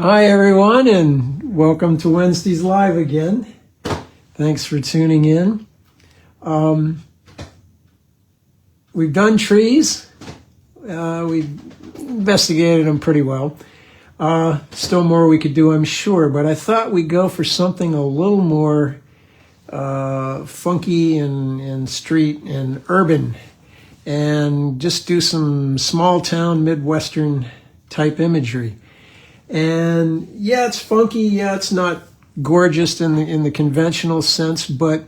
Hi, everyone, and welcome to Wednesday's Live again. Thanks for tuning in. We've done trees. We've investigated them pretty well. Still more we could do, I'm sure, but I thought we'd go for something a little more funky and street and urban, and just do some small town Midwestern type imagery. And yeah, it's funky. Yeah, it's not gorgeous in the conventional sense, but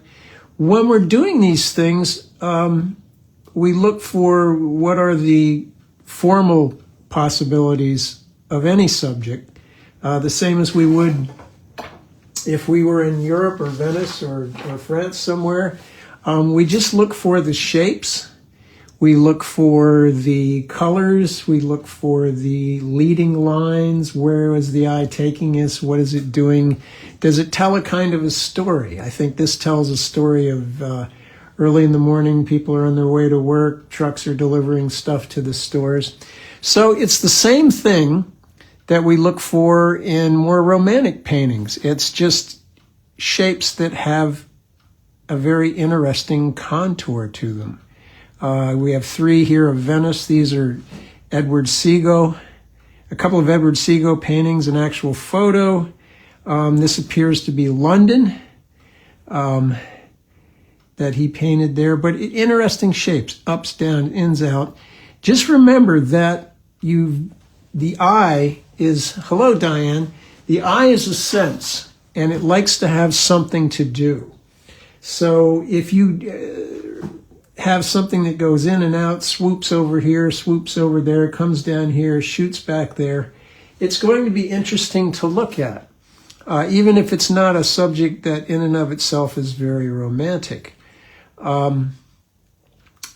when we're doing these things, we look for what are the formal possibilities of any subject, the same as we would if we were in Europe or Venice or France somewhere. We just look for the shapes. We look for the colors, we look for the leading lines. Where is the eye taking us? What is it doing? Does it tell a kind of a story? I think this tells a story of early in the morning, people are on their way to work, trucks are delivering stuff to the stores. So it's the same thing that we look for in more romantic paintings. It's just shapes that have a very interesting contour to them. We have three here of Venice. These are Edward Seago, a couple of Edward Seago paintings, an actual photo. This appears to be London that he painted there, but interesting shapes, ups, down, ins, out. Just remember that the eye is, hello Diane, the eye is a sense and it likes to have something to do. So if you have something that goes in and out, swoops over here, swoops over there, comes down here, shoots back there, it's going to be interesting to look at, even if it's not a subject that in and of itself is very romantic. One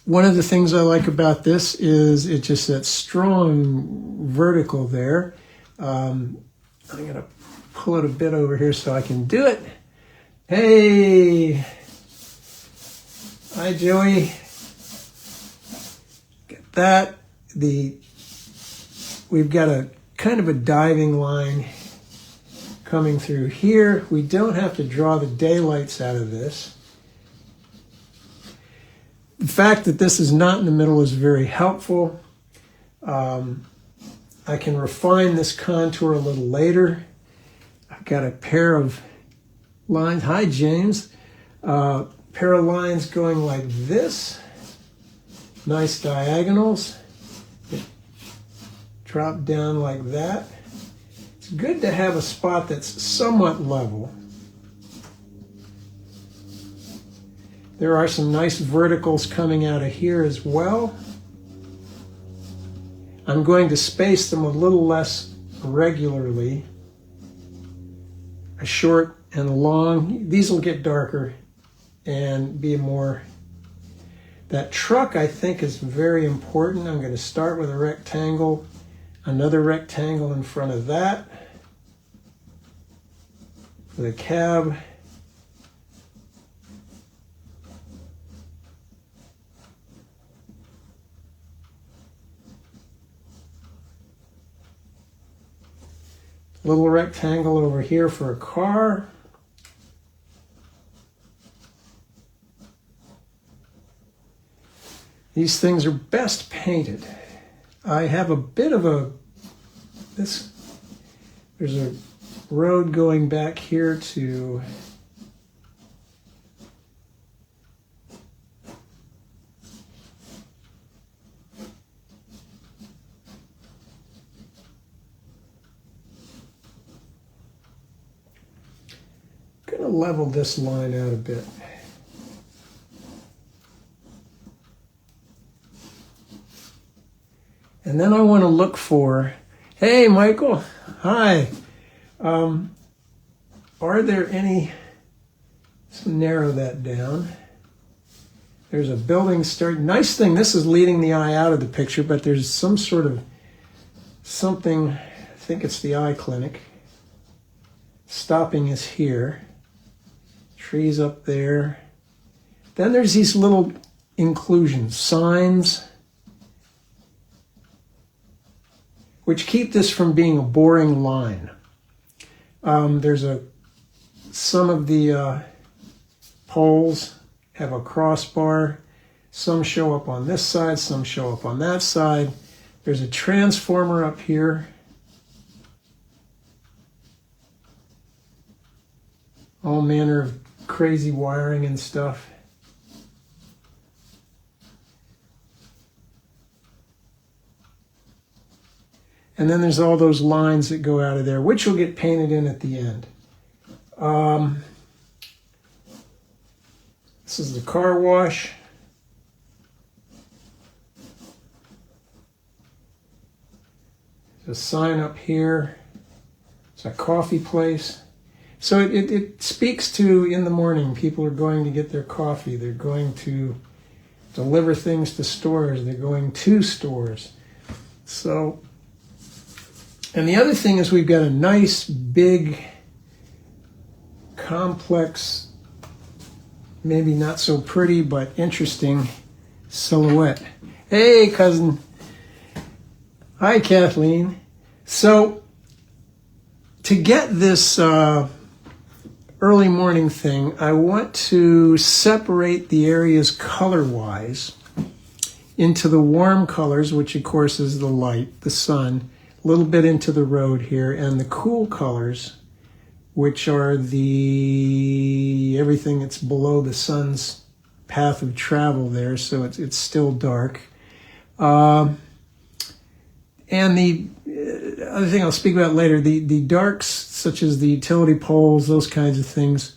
of the things I like about this is it's just that strong vertical there. I'm going to pull it a bit over here so I can do it. Hey! Hi, Joey. Get that. We've got a kind of a diving line coming through here. We don't have to draw the daylights out of this. The fact that this is not in the middle is very helpful. I can refine this contour a little later. I've got a pair of lines. Hi, James. Pair of lines going like this, nice diagonals, drop down like that. It's good to have a spot that's somewhat level. There are some nice verticals coming out of here as well. I'm going to space them a little less regularly, a short and a long. These will get darker and be more. That truck I think is very important. I'm going to start with a rectangle, another rectangle in front of that, the cab, little rectangle over here for a car. These things are best painted. I have a bit of there's a road going back here to I'm going to level this line out a bit. And then I want to look for, hey, Michael, hi. Are there any, let's narrow that down. There's a building start. Nice thing, this is leading the eye out of the picture, but there's some sort of something, I think it's the eye clinic, stopping us here. Trees up there. Then there's these little inclusions, signs, which keep this from being a boring line. Some of the poles have a crossbar. Some show up on this side, some show up on that side. There's a transformer up here. All manner of crazy wiring and stuff. And then there's all those lines that go out of there, which will get painted in at the end. This is the car wash. There's a sign up here. It's a coffee place. So it speaks to, in the morning, people are going to get their coffee. They're going to deliver things to stores. They're going to stores. So, and the other thing is we've got a nice, big, complex, maybe not so pretty, but interesting silhouette. Hey, cousin. Hi, Kathleen. So, to get this early morning thing, I want to separate the areas color-wise into the warm colors, which of course is the light, the sun, a little bit into the road here, and the cool colors, which are everything that's below the sun's path of travel there, so it's still dark. And the other thing I'll speak about later, the darks, such as the utility poles, those kinds of things,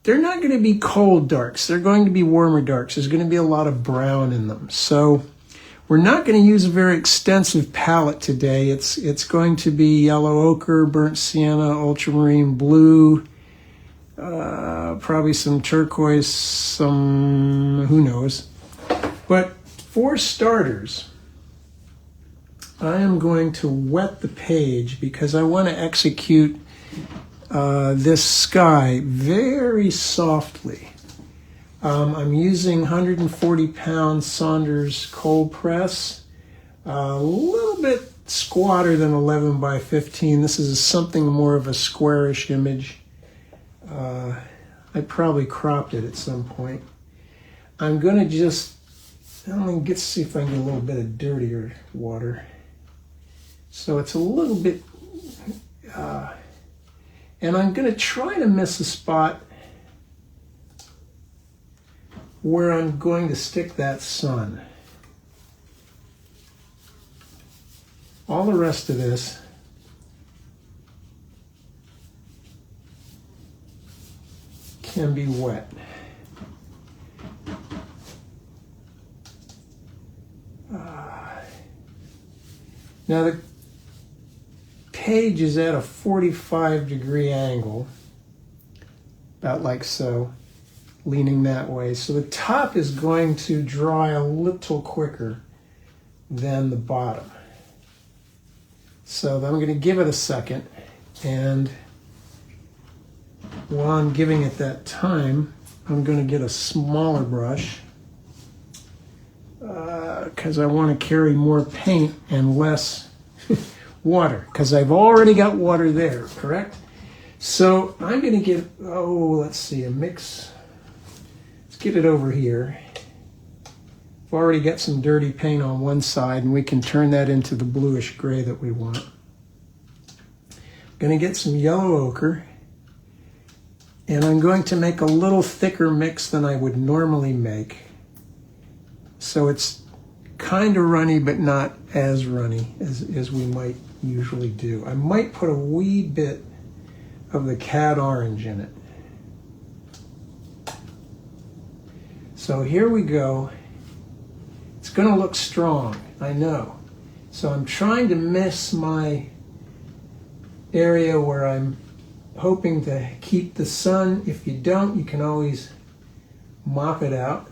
they're not going to be cold darks. They're going to be warmer darks. There's going to be a lot of brown in them. So we're not going to use a very extensive palette today. It's going to be yellow ochre, burnt sienna, ultramarine blue, probably some turquoise, some who knows. But for starters, I am going to wet the page because I want to execute this sky very softly. I'm using 140-pound Saunders cold press, a little bit squatter than 11 by 15. This is something more of a squarish image. I probably cropped it at some point. I'm going to just, get see if I can get a little bit of dirtier water. So it's a little bit, and I'm going to try to miss a spot where I'm going to stick that sun. All the rest of this can be wet. Now the page is at a 45-degree angle, about like so, leaning that way. So the top is going to dry a little quicker than the bottom. So I'm going to give it a second, and while I'm giving it that time, I'm going to get a smaller brush because I want to carry more paint and less water, because I've already got water there, correct? So I'm going to get, let's see, a mix. Let's get it over here. I've already got some dirty paint on one side, and we can turn that into the bluish gray that we want. I'm going to get some yellow ochre, and I'm going to make a little thicker mix than I would normally make. So it's kind of runny, but not as runny as we might usually do. I might put a wee bit of the cad orange in it. So here we go. It's going to look strong, I know. So I'm trying to miss my area where I'm hoping to keep the sun. If you don't, you can always mop it out.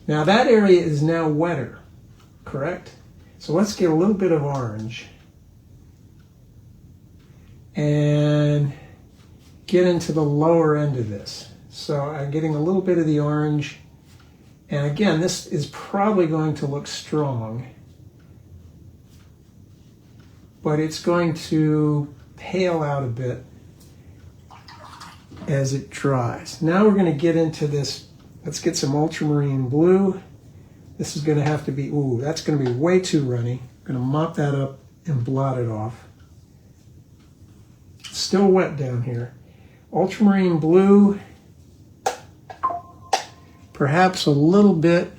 Now that area is now wetter, correct? So let's get a little bit of orange and get into the lower end of this. So I'm getting a little bit of the orange, and again, this is probably going to look strong, but it's going to, pale out a bit as it dries. Now we're going to get into this. Let's get some ultramarine blue. This is going to have to be, ooh, that's going to be way too runny. I'm going to mop that up and blot it off. It's still wet down here. Ultramarine blue, perhaps a little bit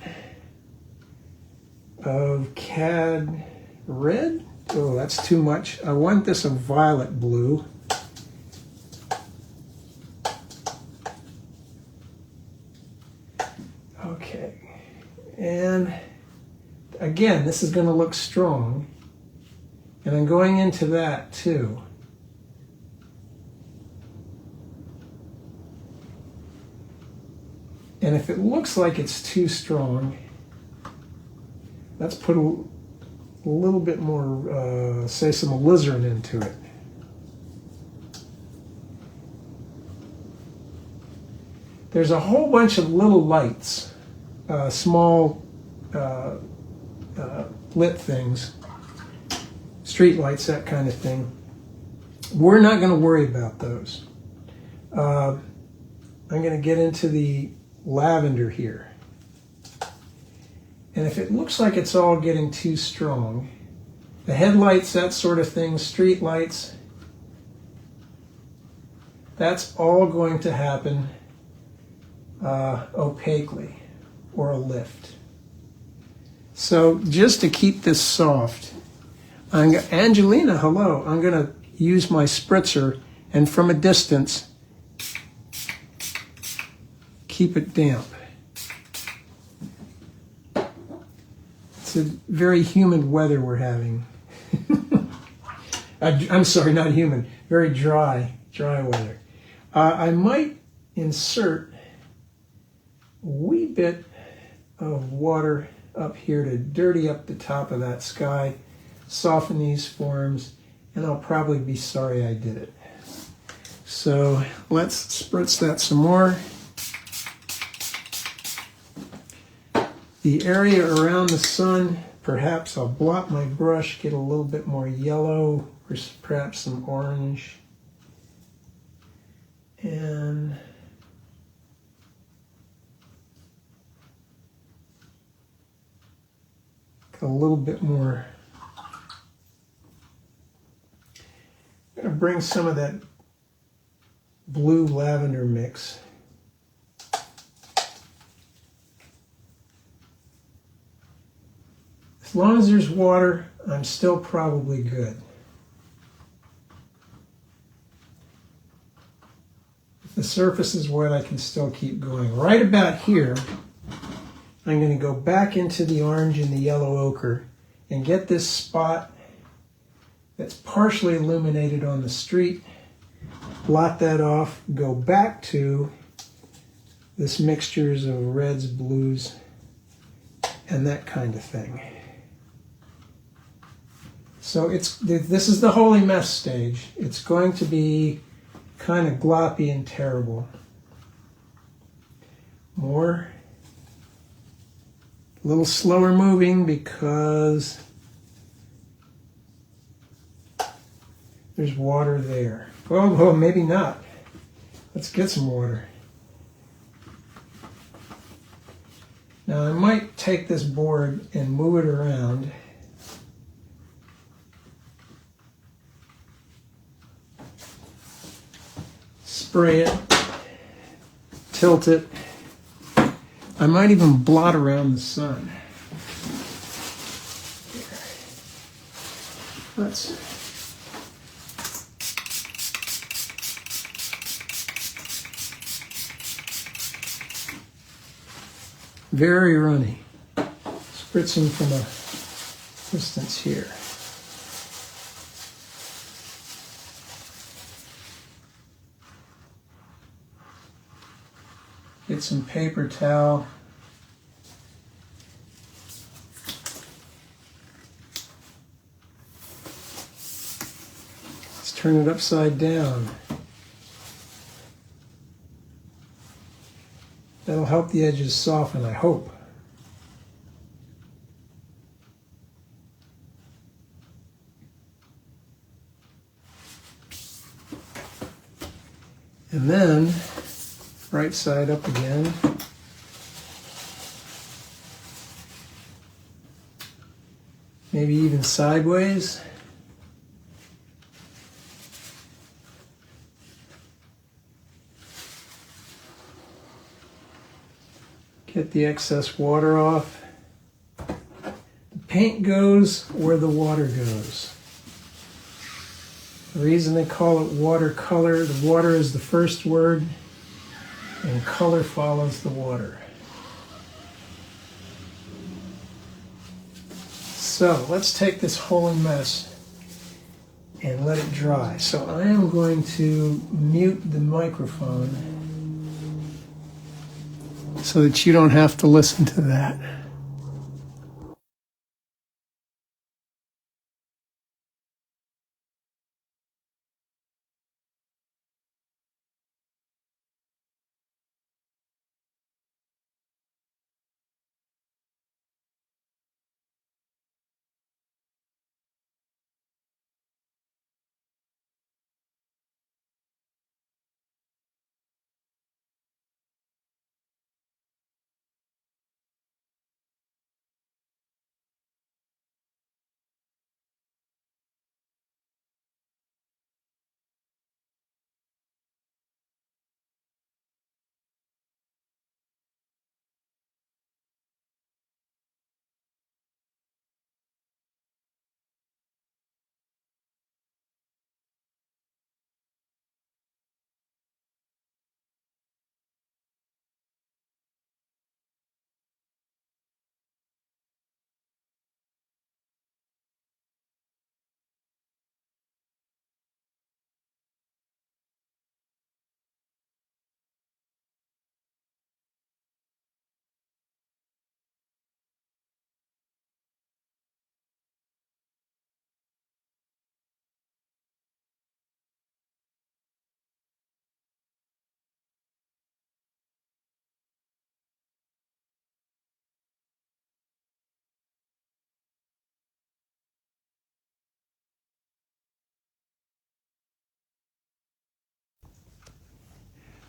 of cad red. Oh, that's too much. I want this a violet blue. Okay, and again, this is going to look strong, and I'm going into that too. And if it looks like it's too strong, let's put a little bit more, say some alizarin into it. There's a whole bunch of little lights, small lit things, street lights, that kind of thing. We're not going to worry about those. I'm going to get into the lavender here. And if it looks like it's all getting too strong, the headlights, that sort of thing, street lights, that's all going to happen opaquely, or a lift. So just to keep this soft, Angelina, hello, I'm going to use my spritzer and from a distance keep it damp. It's a very humid weather we're having. I'm sorry, not humid, very dry weather. I might insert a wee bit of water up here to dirty up the top of that sky, soften these forms, and I'll probably be sorry I did it. So let's spritz that some more. The area around the sun, perhaps I'll blot my brush, get a little bit more yellow, or perhaps some orange. And a little bit more. I'm going to bring some of that blue lavender mix. As long as there's water, I'm still probably good. If the surface is wet, I can still keep going. Right about here, I'm going to go back into the orange and the yellow ochre and get this spot that's partially illuminated on the street, blot that off, go back to this mixtures of reds, blues, and that kind of thing. So this is the holy mess stage. It's going to be kind of gloppy and terrible. More. A little slower moving because there's water there. Well, maybe not. Let's get some water. Now I might take this board and move it around. Spray it, tilt it. I might even blot around the sun. Here. Let's very runny. Spritzing from a distance here. Get some paper towel. Let's turn it upside down. That'll help the edges soften, I hope. And then right side up again. Maybe even sideways. Get the excess water off. The paint goes where the water goes. The reason they call it watercolor, the water is the first word, and color follows the water. So let's take this holy mess and let it dry. So I am going to mute the microphone so that you don't have to listen to that.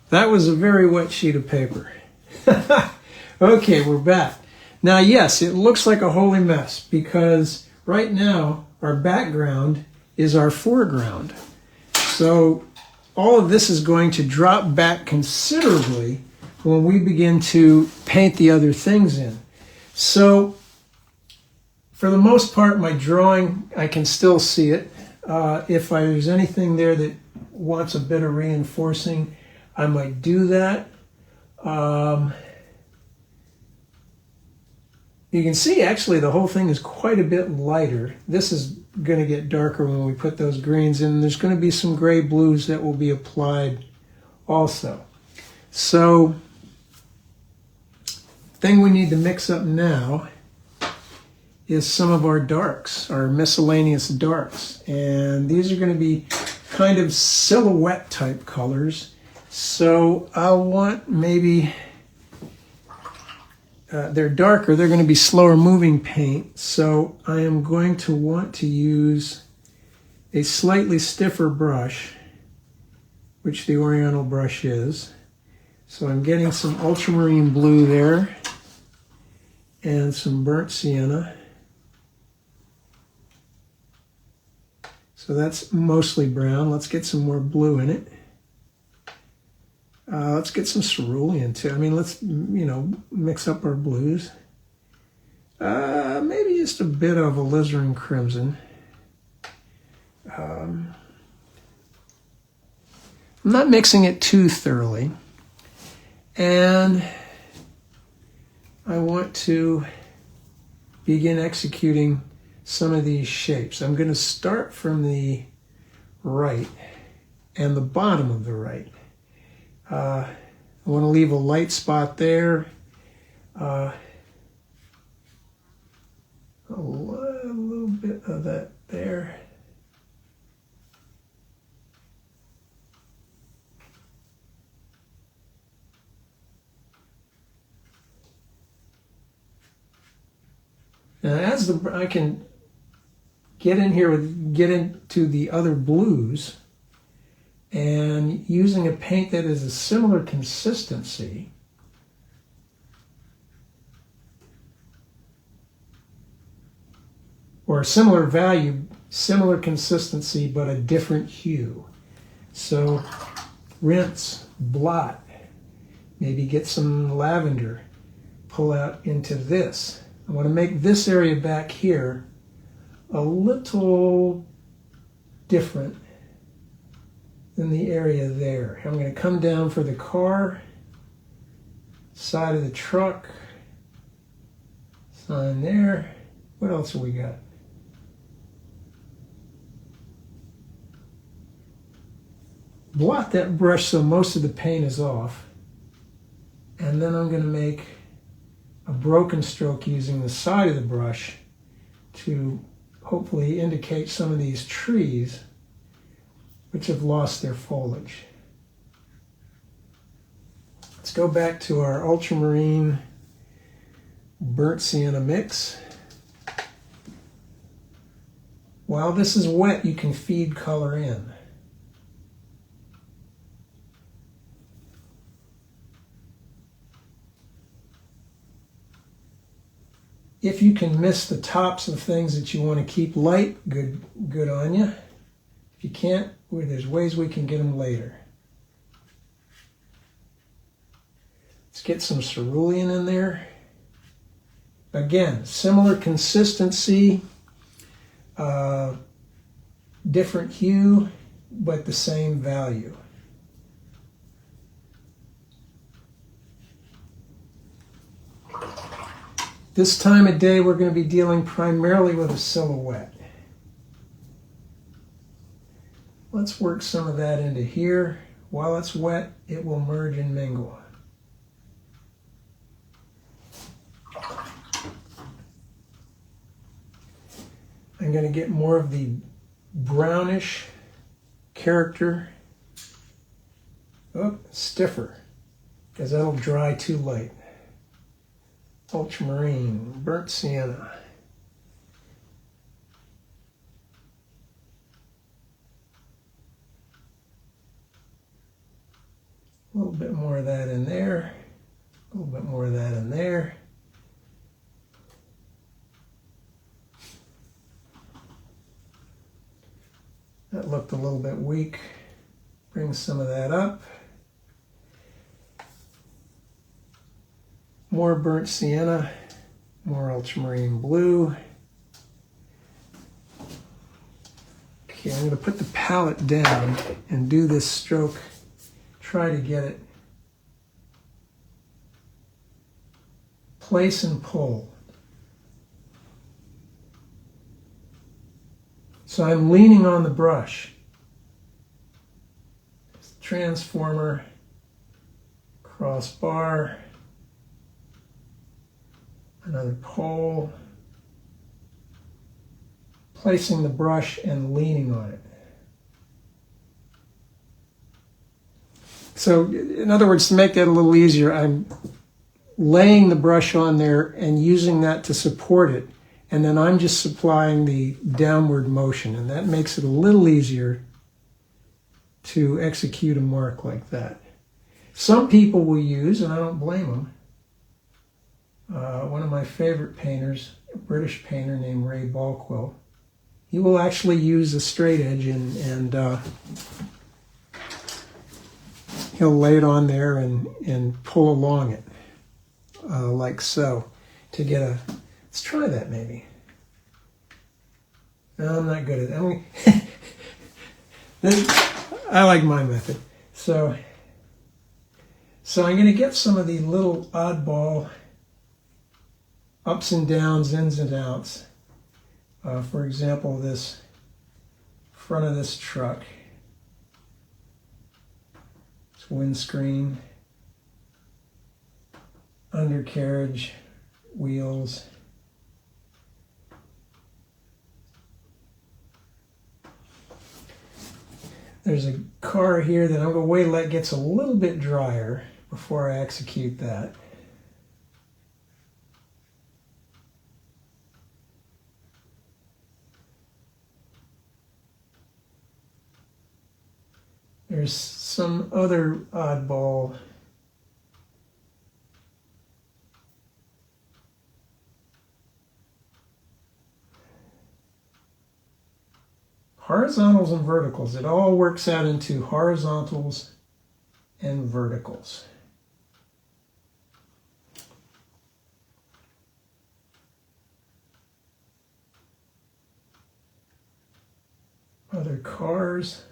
That was a very wet sheet of paper. Okay, we're back. Now, yes, it looks like a holy mess because right now our background is our foreground. So all of this is going to drop back considerably when we begin to paint the other things in. So for the most part, my drawing, I can still see it. If there's anything there that wants a bit of reinforcing, I might do that. You can see actually the whole thing is quite a bit lighter. This is going to get darker when we put those greens in. There's going to be some gray blues that will be applied also. So, thing we need to mix up now is some of our darks, our miscellaneous darks. And these are going to be kind of silhouette type colors. So I'll want maybe, they're darker, they're going to be slower moving paint. So I am going to want to use a slightly stiffer brush, which the Oriental brush is. So I'm getting some ultramarine blue there and some burnt sienna. So that's mostly brown. Let's get some more blue in it. Let's get some cerulean too. I mean, let's, mix up our blues. Maybe just a bit of alizarin crimson. I'm not mixing it too thoroughly. And I want to begin executing some of these shapes. I'm going to start from the right and the bottom of the right. I want to leave a light spot there. A little bit of that there. Now, as I can get into the other blues, and using a paint that is a similar consistency, or a similar value, similar consistency, but a different hue. So rinse, blot, maybe get some lavender, pull out into this. I want to make this area back here a little different than the area there. I'm going to come down for the car, side of the truck, sign there. What else have we got? Blot that brush so most of the paint is off. And then I'm going to make a broken stroke using the side of the brush to hopefully indicate some of these trees which have lost their foliage. Let's go back to our ultramarine burnt sienna mix. While this is wet, you can feed color in. If you can miss the tops of things that you want to keep light, good on you. If you can't, there's ways we can get them later. Let's get some cerulean in there. Again, similar consistency, different hue, but the same value. This time of day, we're going to be dealing primarily with a silhouette. Let's work some of that into here. While it's wet, it will merge and mingle. I'm going to get more of the brownish character. Oh, stiffer, because that'll dry too late. Ultramarine, burnt sienna. A little bit more of that in there. A little bit more of that in there. That looked a little bit weak. Bring some of that up. More burnt sienna, more ultramarine blue. Okay, I'm going to put the palette down and do this stroke. Try to get it. Place and pull. So I'm leaning on the brush. Transformer, crossbar, another pole, placing the brush and leaning on it. So in other words, to make that a little easier, I'm laying the brush on there and using that to support it, and then I'm just supplying the downward motion, and that makes it a little easier to execute a mark like that. Some people will use, and I don't blame them, one of my favorite painters, a British painter named Ray Balkwill, he will actually use a straight edge and he'll lay it on there and pull along it, like so, to get a, let's try that maybe. No, I'm not good at that. I like my method. So I'm going to get some of the little oddball ups and downs, ins and outs. For example, this front of this truck, this windscreen, undercarriage, wheels. There's a car here that I'm going to wait till it gets a little bit drier before I execute that. There's some other oddball. Horizontals and verticals. It all works out into horizontals and verticals. Other cars.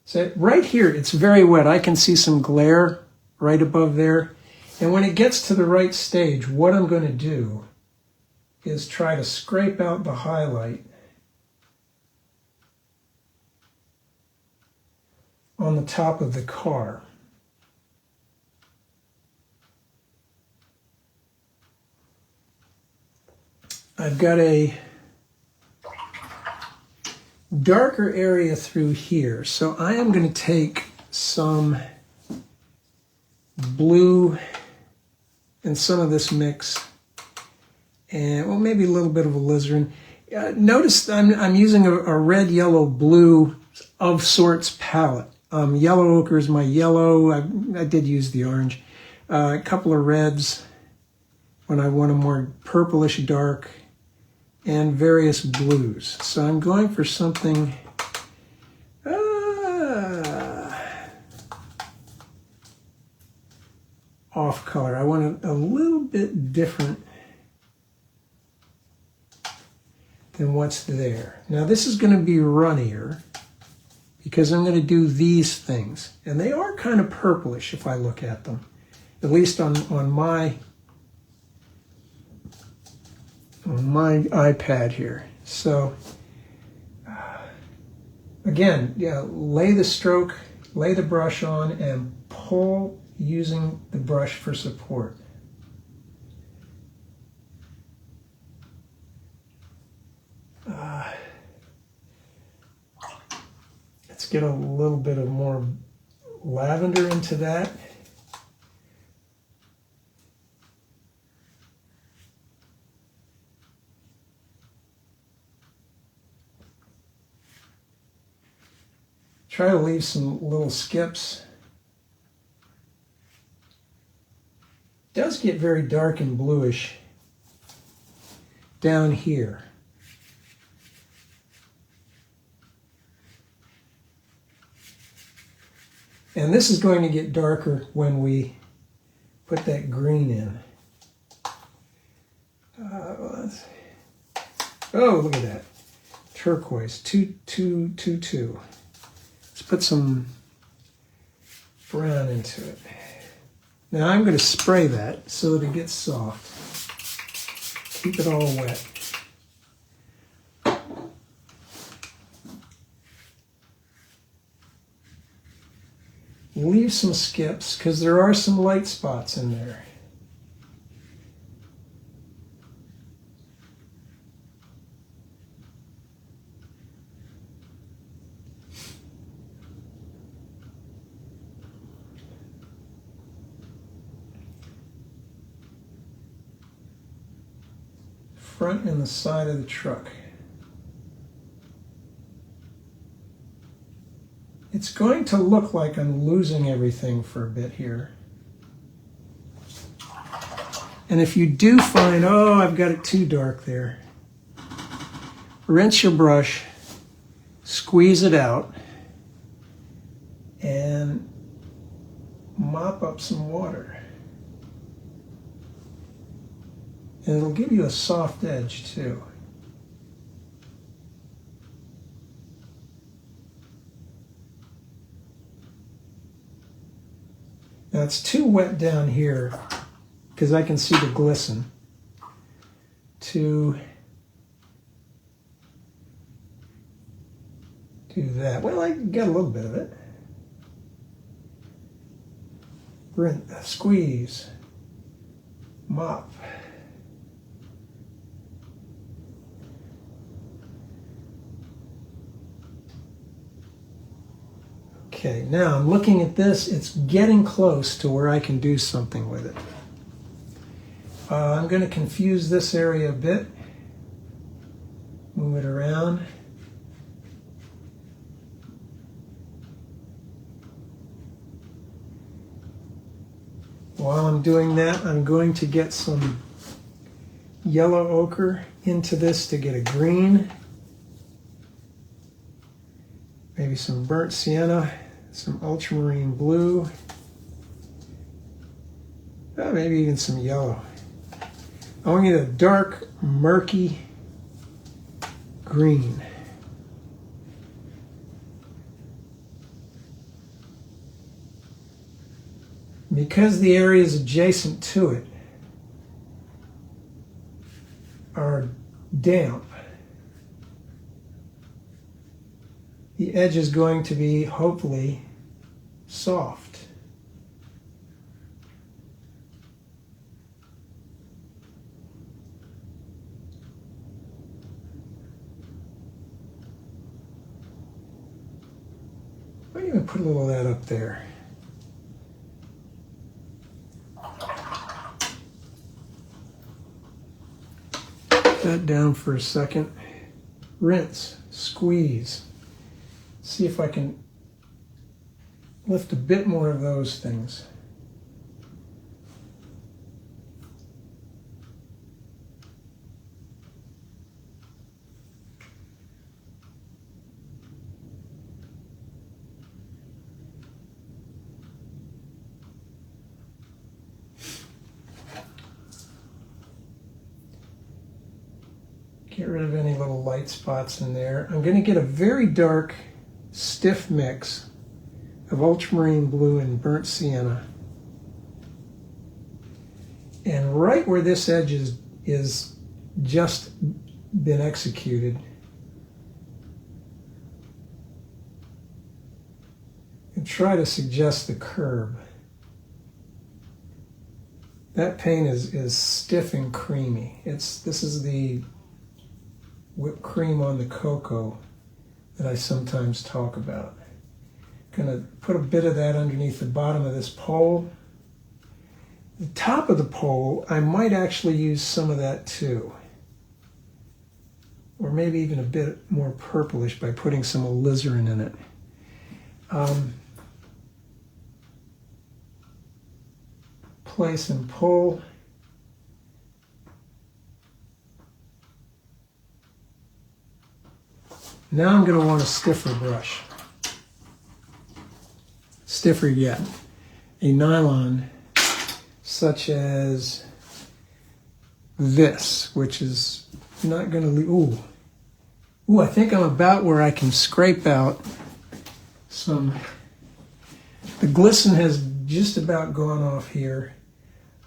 So right here, it's very wet. I can see some glare right above there. And when it gets to the right stage, what I'm going to do is try to scrape out the highlight on the top of the car. I've got a darker area through here, so I am going to take some blue and some of this mix, and well, maybe a little bit of alizarin. Notice I'm using a red, yellow, blue of sorts palette. Yellow ochre is my yellow. I did use the orange. A couple of reds when I want a more purplish dark, and various blues. So I'm going for something off color. I want it a little bit different than what's there. Now this is going to be runnier because I'm going to do these things. And they are kind of purplish if I look at them, at least on my iPad here. So again, yeah, lay the stroke, lay the brush on, and pull using the brush for support. Let's get a little bit of more lavender into that. Try to leave some little skips. It does get very dark and bluish down here. And this is going to get darker when we put that green in. Oh, look at that. Turquoise, 222. Let's put some brown into it. Now I'm going to spray that so that it gets soft. Keep it all wet. Leave some skips because there are some light spots in there. Front and the side of the truck. It's going to look like I'm losing everything for a bit here. And if you do find, oh, I've got it too dark there, rinse your brush, squeeze it out, and mop up some water. And it'll give you a soft edge too. Now it's too wet down here because I can see the glisten to do that. Well, I got a little bit of it. Rinse, squeeze, mop. Okay, now I'm looking at this. It's getting close to where I can do something with it. I'm going to confuse this area a bit. Move it around. While I'm doing that, I'm going to get some yellow ochre into this to get a green. Maybe some burnt sienna, some ultramarine blue, maybe even some yellow. I want to get a dark, murky green. Because the areas adjacent to it are damp, the edge is going to be hopefully soft. Might even put a little of that up there. Put that down for a second. Rinse, squeeze. See if I can lift a bit more of those things. Get rid of any little light spots in there. I'm going to get a very dark, stiff mix of ultramarine blue and burnt sienna. And right where this edge is just been executed, and try to suggest the curb. That paint is stiff and creamy. This is the whipped cream on the cocoa that I sometimes talk about. Gonna put a bit of that underneath the bottom of this pole. The top of the pole, I might actually use some of that too. Or maybe even a bit more purplish by putting some alizarin in it. Place and pull. Now I'm going to want a stiffer brush. Stiffer yet. A nylon such as this, which is not going to leave. Ooh, I think I'm about where I can scrape out some. The glisten has just about gone off here.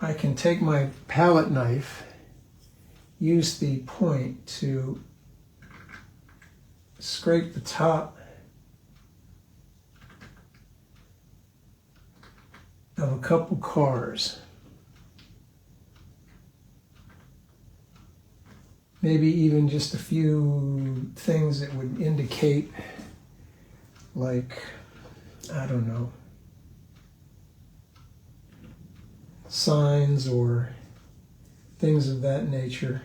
I can take my palette knife, use the point to scrape the top of a couple cars. Maybe even just a few things that would indicate, like, I don't know, signs or things of that nature.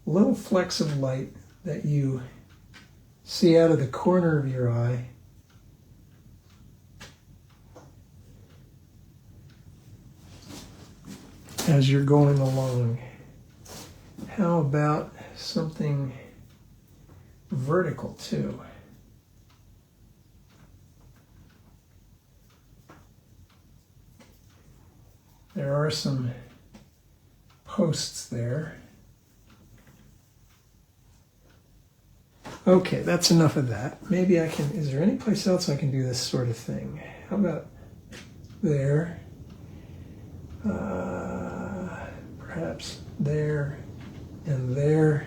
Little flecks of light that you see out of the corner of your eye. As you're going along. How about something vertical too? There are some posts there. Okay, that's enough of that. Maybe I can, is there any place else I can do this sort of thing? How about there? Perhaps there and there.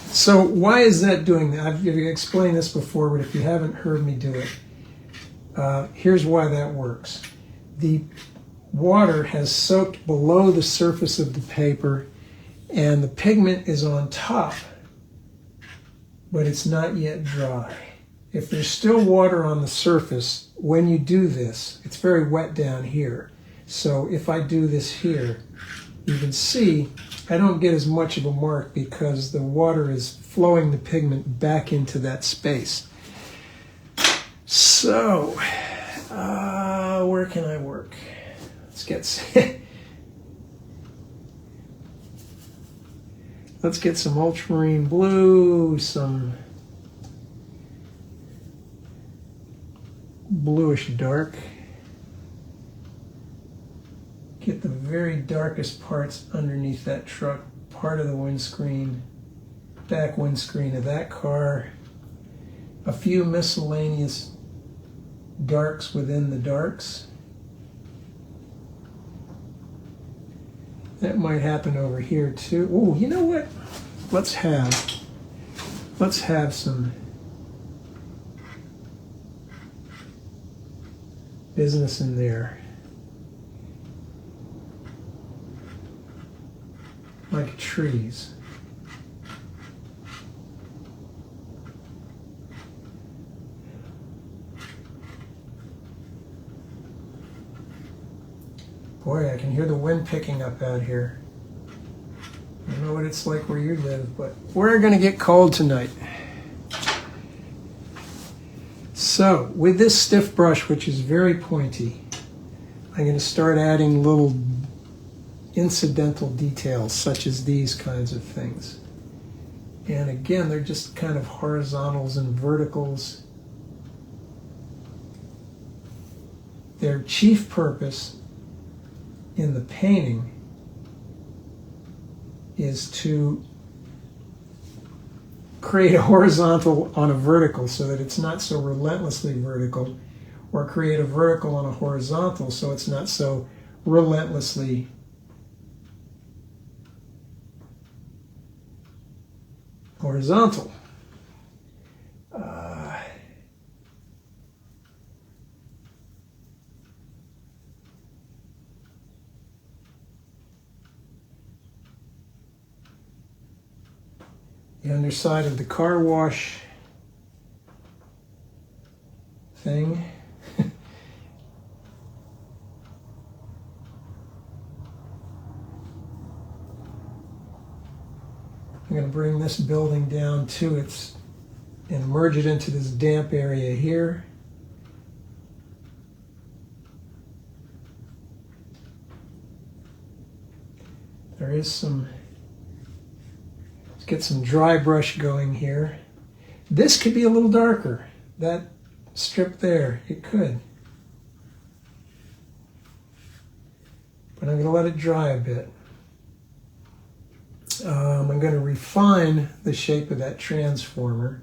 So why is that doing that? I've explained this before, but if you haven't heard me do it, here's why that works. The water has soaked below the surface of the paper and the pigment is on top, but it's not yet dry. If there's still water on the surface, when you do this, it's very wet down here. So if I do this here, you can see I don't get as much of a mark because the water is flowing the pigment back into that space. So, where can I work? Let's get some ultramarine blue, some bluish dark. Get the very darkest parts underneath that truck, part of the windscreen, back windscreen of that car, a few miscellaneous darks within the darks. That might happen over here too. Oh, you know what? Let's have some business in there. Like trees. Boy, I can hear the wind picking up out here. I don't know what it's like where you live, but we're going to get cold tonight. So, with this stiff brush, which is very pointy, I'm going to start adding little incidental details, such as these kinds of things. And again, they're just kind of horizontals and verticals. Their chief purpose in the painting is to create a horizontal on a vertical so that it's not so relentlessly vertical, or create a vertical on a horizontal so it's not so relentlessly horizontal. The underside of the car wash thing. I'm going to bring this building down to its and merge it into this damp area here. There is some. Let's get some dry brush going here. This could be a little darker. That strip there, it could. But I'm going to let it dry a bit. I'm going to refine the shape of that transformer.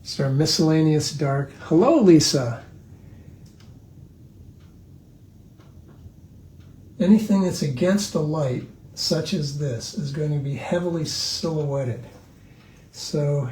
It's our miscellaneous dark. Hello, Lisa. Anything that's against the light, such as this, is going to be heavily silhouetted. So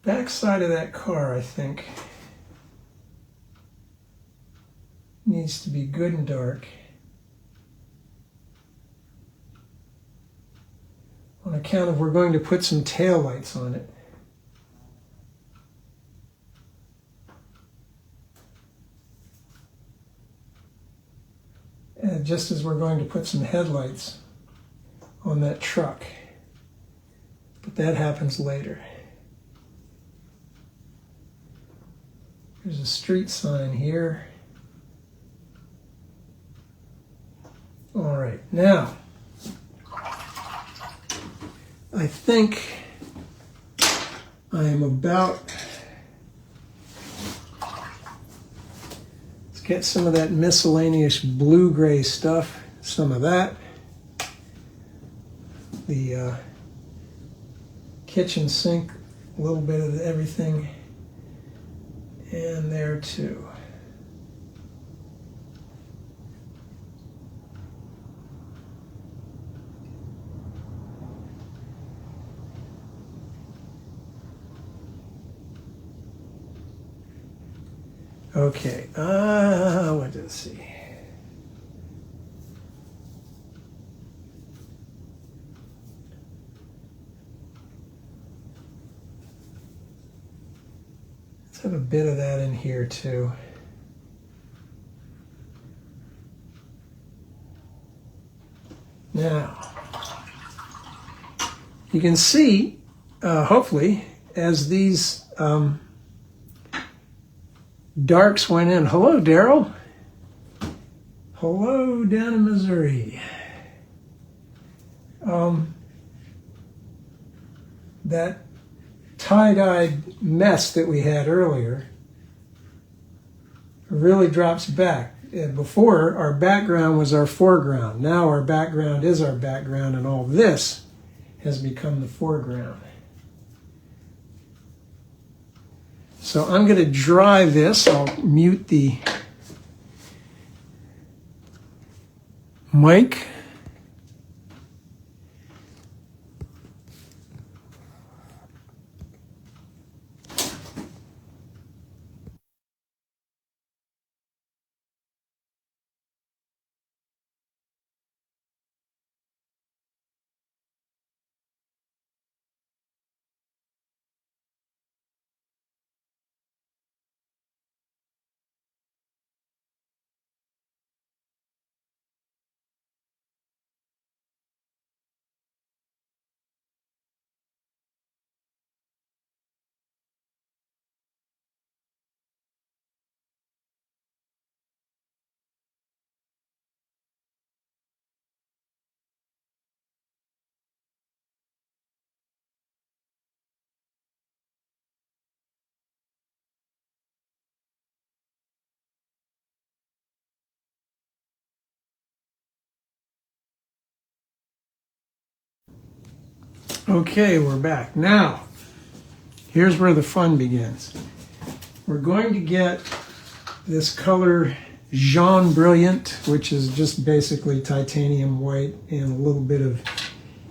back side of that car, I think, needs to be good and dark. On account of we're going to put some taillights on it. And just as we're going to put some headlights on that truck. But that happens later. There's a street sign here. All right, now, I think I am about, let's get some of that miscellaneous blue-gray stuff, some of that. The kitchen sink, a little bit of everything, and there too. Okay, let's see. Let's have a bit of that in here too. Now, you can see, hopefully, as these darks went in. Hello, Daryl. Hello, down in Missouri. That tie-dyed mess that we had earlier really drops back. Before, our background was our foreground. Now our background is our background, and all this has become the foreground. So I'm going to dry this. I'll mute the mic. Okay, we're back. Now, here's where the fun begins. We're going to get this color Jaune Brilliant, which is just basically titanium white and a little bit of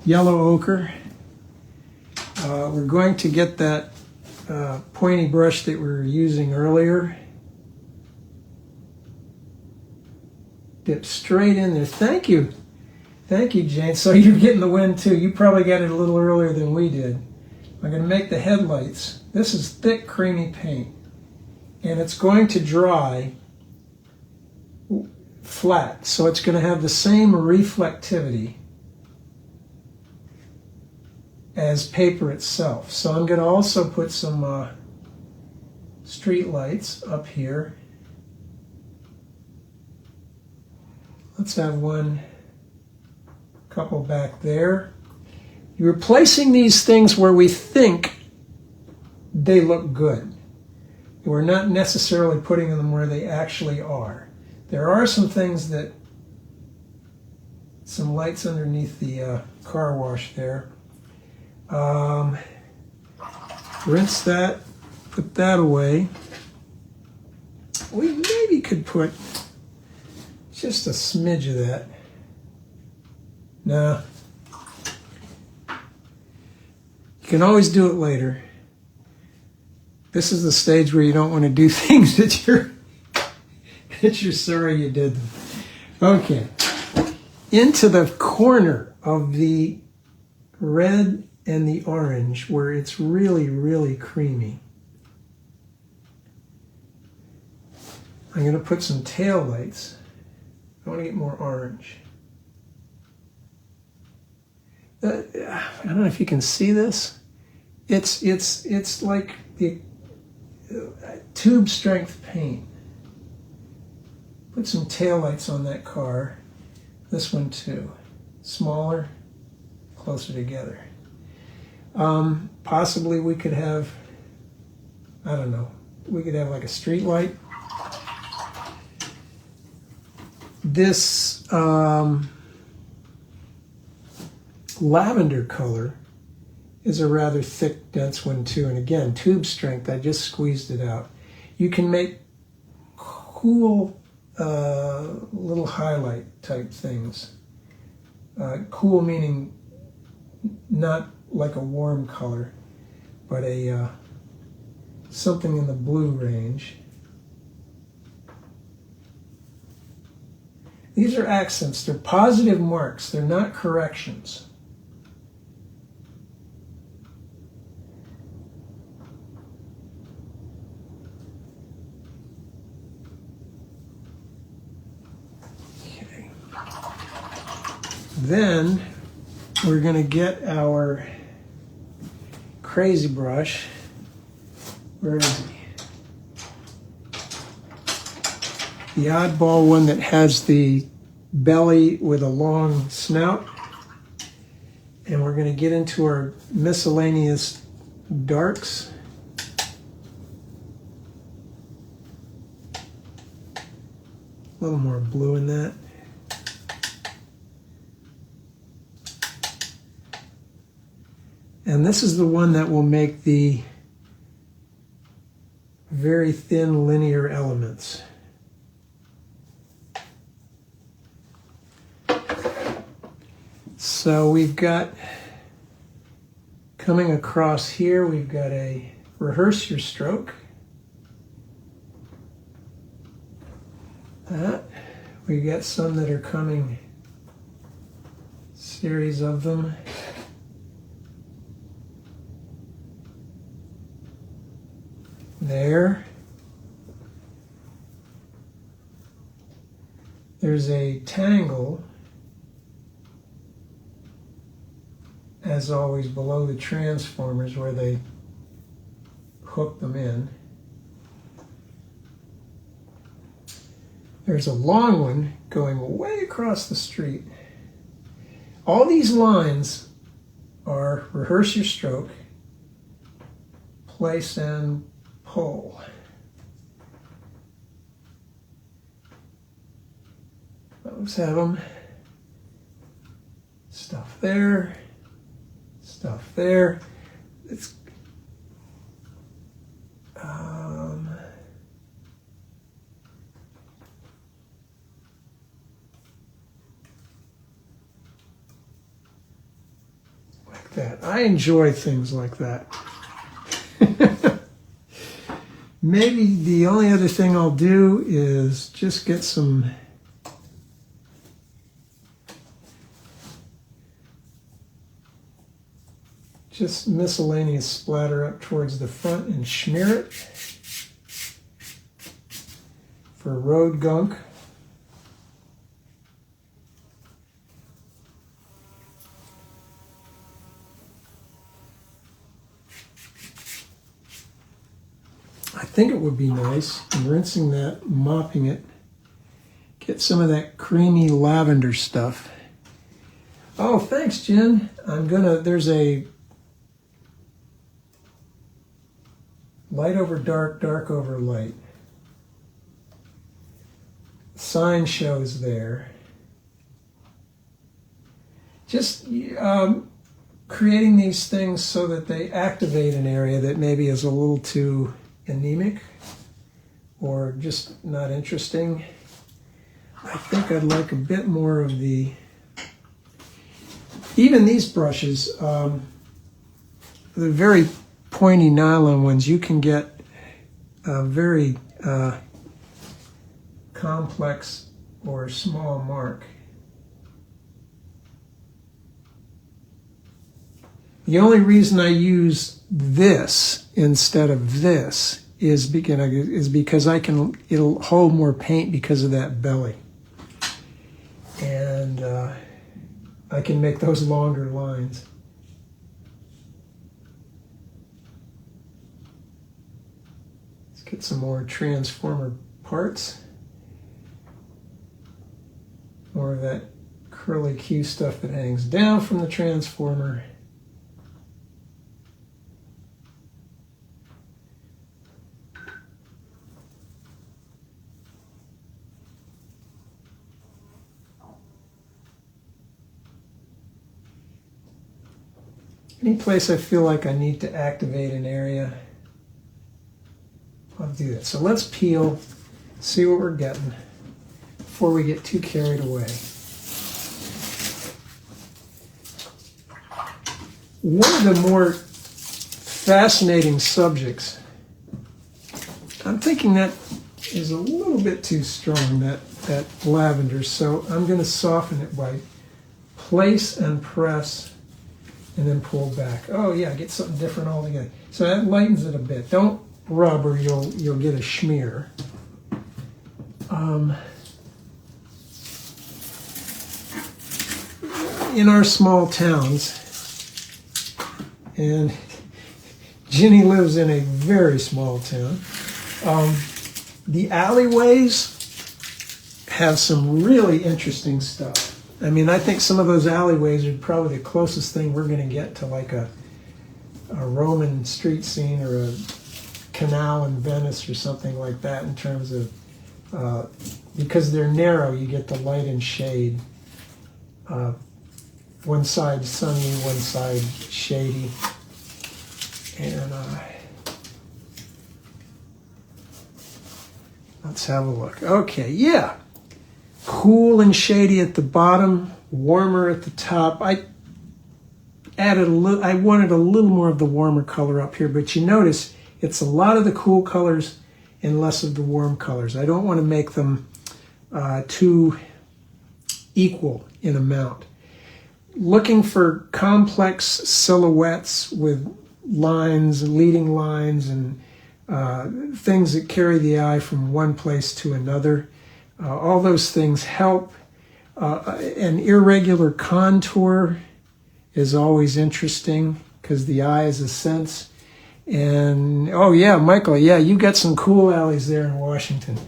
yellow ochre. We're going to get that pointy brush that we were using earlier. Dip straight in there. Thank you. Thank you, Jane. So you're getting the wind too. You probably got it a little earlier than we did. I'm going to make the headlights. This is thick, creamy paint. And it's going to dry flat. So it's going to have the same reflectivity as paper itself. So I'm going to also put some street lights up here. Let's have one. Couple back there. You're placing these things where we think they look good. We're not necessarily putting them where they actually are. There are some things that, some lights underneath the car wash there. Rinse that, put that away. We maybe could put just a smidge of that. No. You can always do it later. This is the stage where you don't want to do things that you're sorry you did them. Okay. Into the corner of the red and the orange where it's really, really creamy. I'm going to put some tail lights. I want to get more orange. I don't know if you can see this. It's like the tube strength paint. Put some taillights on that car. This one too. Smaller, closer together. Possibly we could have, I don't know, we could have like a street light. This lavender color is a rather thick, dense one too. And again, tube strength, I just squeezed it out. You can make cool little highlight type things. Cool meaning not like a warm color, but a something in the blue range. These are accents. They're positive marks. They're not corrections. Okay. Then we're going to get our crazy brush. Where is he? The oddball one that has the belly with a long snout. And we're going to get into our miscellaneous darks. A little more blue in that. And this is the one that will make the very thin linear elements. So we've got, coming across here, we've got a rehearse your stroke. That. We've got some that are coming, series of them. There. There's a tangle, as always, below the transformers where they hook them in. There's a long one going way across the street. All these lines are rehearse your stroke, place and pull. Those have them. Stuff there. Stuff there. It's like that. I enjoy things like that. Maybe the only other thing I'll do is just get some just miscellaneous splatter up towards the front and smear it for road gunk. I think it would be nice, in rinsing that, mopping it, get some of that creamy lavender stuff. Oh, thanks, Jen. There's a light over dark, dark over light. Sign shows there. Just creating these things so that they activate an area that maybe is a little too anemic or just not interesting. I think I'd like a bit more of the, even these brushes, the very pointy nylon ones, you can get a very complex or small mark. The only reason I use this instead of this is because it'll hold more paint because of that belly. And I can make those longer lines. Let's get some more transformer parts. More of that curly Q stuff that hangs down from the transformer. Any place I feel like I need to activate an area, I'll do that. So let's peel, see what we're getting before we get too carried away. One of the more fascinating subjects, I'm thinking that is a little bit too strong, that lavender, so I'm going to soften it by place and press and then pull back. Oh yeah, get something different altogether. So that lightens it a bit. Don't rub or you'll get a smear. In our small towns, and Ginny lives in a very small town, the alleyways have some really interesting stuff. I mean, I think some of those alleyways are probably the closest thing we're going to get to like a Roman street scene or a canal in Venice or something like that, in terms of, because they're narrow, you get the light and shade. One side sunny, one side shady. And let's have a look. Okay, yeah. Cool and shady at the bottom, warmer at the top. I added I wanted a little more of the warmer color up here, but you notice it's a lot of the cool colors and less of the warm colors. I don't want to make them too equal in amount. Looking for complex silhouettes with lines, leading lines, and things that carry the eye from one place to another. All those things help. An irregular contour is always interesting because the eye is a sense. And, oh yeah, Michael, yeah, you got some cool alleys there in Washington.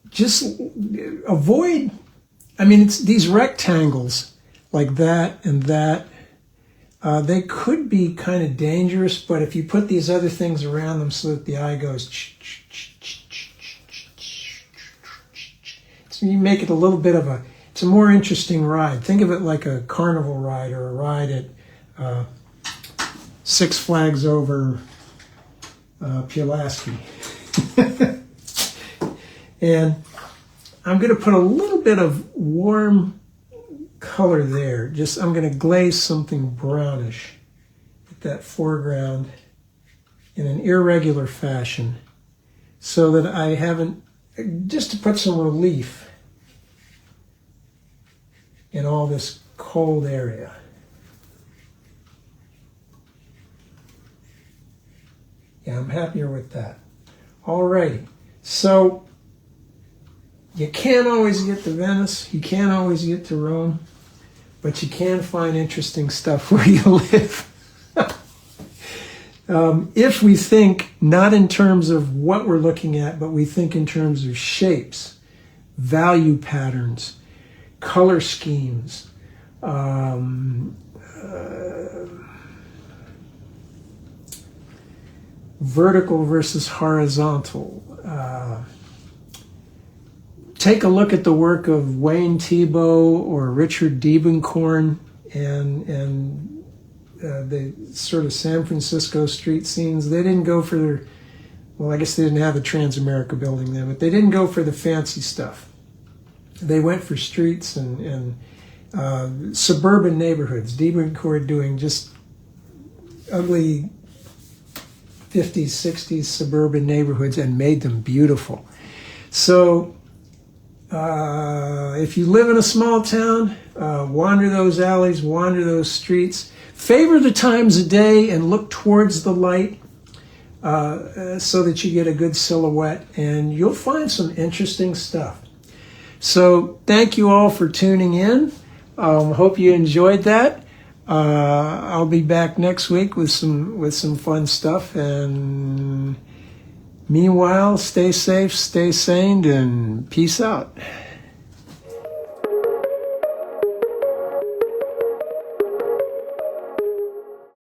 Just avoid, I mean, it's these rectangles like that and that. They could be kind of dangerous, but if you put these other things around them so that the eye goes, so you make it a little bit of it's a more interesting ride. Think of it like a carnival ride or a ride at Six Flags over Pulaski. And I'm going to put a little bit of warm color there. Just I'm going to glaze something brownish at that foreground in an irregular fashion so that I haven't, just to put some relief in all this cold area. Yeah, I'm happier with that. Alrighty, so you can't always get to Venice, you can't always get to Rome, but you can find interesting stuff where you live. If we think not in terms of what we're looking at, but we think in terms of shapes, value patterns, color schemes, vertical versus horizontal. Take a look at the work of Wayne Thiebaud or Richard Diebenkorn and the sort of San Francisco street scenes. They didn't go for their, well, I guess they didn't have a Transamerica building then, but they didn't go for the fancy stuff. They went for streets and suburban neighborhoods. Diebenkorn doing just ugly 50s, 60s suburban neighborhoods and made them beautiful. So if you live in a small town, wander those alleys, wander those streets. Favor the times of day and look towards the light so that you get a good silhouette, and you'll find some interesting stuff. So thank you all for tuning in. Hope you enjoyed that. I'll be back next week with some fun stuff, and meanwhile, stay safe, stay sane, and peace out.